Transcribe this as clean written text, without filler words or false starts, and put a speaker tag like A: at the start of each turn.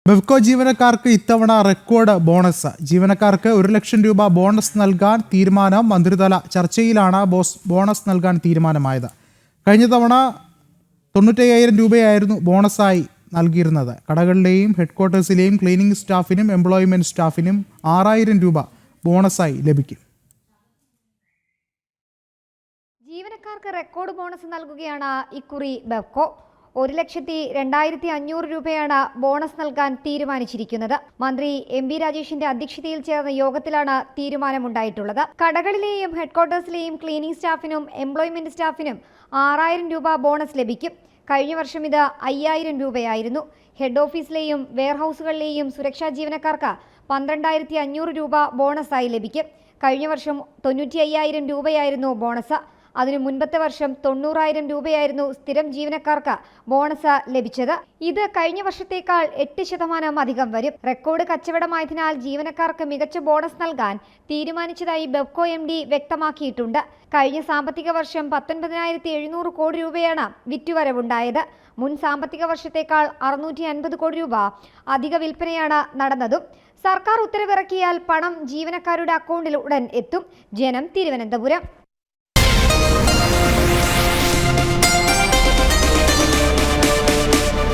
A: ബെവ്കോ ജീവനക്കാർക്ക് ഇത്തവണ record bonus. ജീവനക്കാർക്ക് 1 ലക്ഷം രൂപ ബോണസ് നൽകാൻ തീരുമാനം. മന്ത്രിതല ചർച്ചയിലാണ് ബോണസ് നൽകാൻ തീരുമാനമായത്. കഴിഞ്ഞ തവണ 95,000 രൂപയായിരുന്നു ബോണസായി നൽകിയിരുന്നത്. കടകളിലെയും ഹെഡ്ക്വാർട്ടേഴ്സിലെയും ക്ലീനിംഗ് സ്റ്റാഫിനും എംപ്ലോയ്മെന്റ് സ്റ്റാഫിനും 6,000 രൂപ ബോണസായി ലഭിക്കും.
B: ജീവനക്കാർക്ക് റെക്കോർഡ് ബോണസ് നൽകുകയാണ് ഇക്കുറി ബെവ്കോ. 1,02,500 രൂപയാണ് ബോണസ് നൽകാൻ തീരുമാനിച്ചിരിക്കുന്നത്. മന്ത്രി എം.ബി. രാജേഷിന്റെ അധ്യക്ഷതയിൽ ചേർന്ന യോഗത്തിലാണ് തീരുമാനമുണ്ടായിട്ടുള്ളത്. കടകളിലെയും ഹെഡ്ക്വാർട്ടേഴ്സിലെയും ക്ലീനിംഗ് സ്റ്റാഫിനും എംപ്ലോയ്മെന്റ് സ്റ്റാഫിനും 6,000 രൂപ ബോണസ് ലഭിക്കും. കഴിഞ്ഞ വർഷം ഇത് 5,000 രൂപയായിരുന്നു. ഹെഡ് ഓഫീസിലെയും വെയർഹൌസുകളിലെയും സുരക്ഷാ ജീവനക്കാർക്ക് 12,500 രൂപ ബോണസായി ലഭിക്കും. കഴിഞ്ഞ വർഷം 95,000 രൂപയായിരുന്നു ബോണസ്. അതിനു മുൻപത്തെ വർഷം 90,000 രൂപയായിരുന്നു സ്ഥിരം ജീവനക്കാർക്ക് ബോണസ് ലഭിച്ചത്. ഇത് കഴിഞ്ഞ വർഷത്തേക്കാൾ 8% അധികം വരും. റെക്കോർഡ് കച്ചവടമായതിനാൽ ജീവനക്കാർക്ക് മികച്ച ബോണസ് നൽകാൻ തീരുമാനിച്ചതായി ബെവ്കോ MD വ്യക്തമാക്കിയിട്ടുണ്ട്. കഴിഞ്ഞ സാമ്പത്തിക വർഷം 19,700 കോടി രൂപയാണ് വിറ്റുവരവുണ്ടായത്. മുൻ സാമ്പത്തിക വർഷത്തേക്കാൾ 650 കോടി രൂപ അധിക വിൽപ്പനയാണ് നടന്നതും. സർക്കാർ ഉത്തരവിറക്കിയാൽ പണം ജീവനക്കാരുടെ അക്കൗണ്ടിൽ ഉടൻ എത്തും. ജനം, തിരുവനന്തപുരം.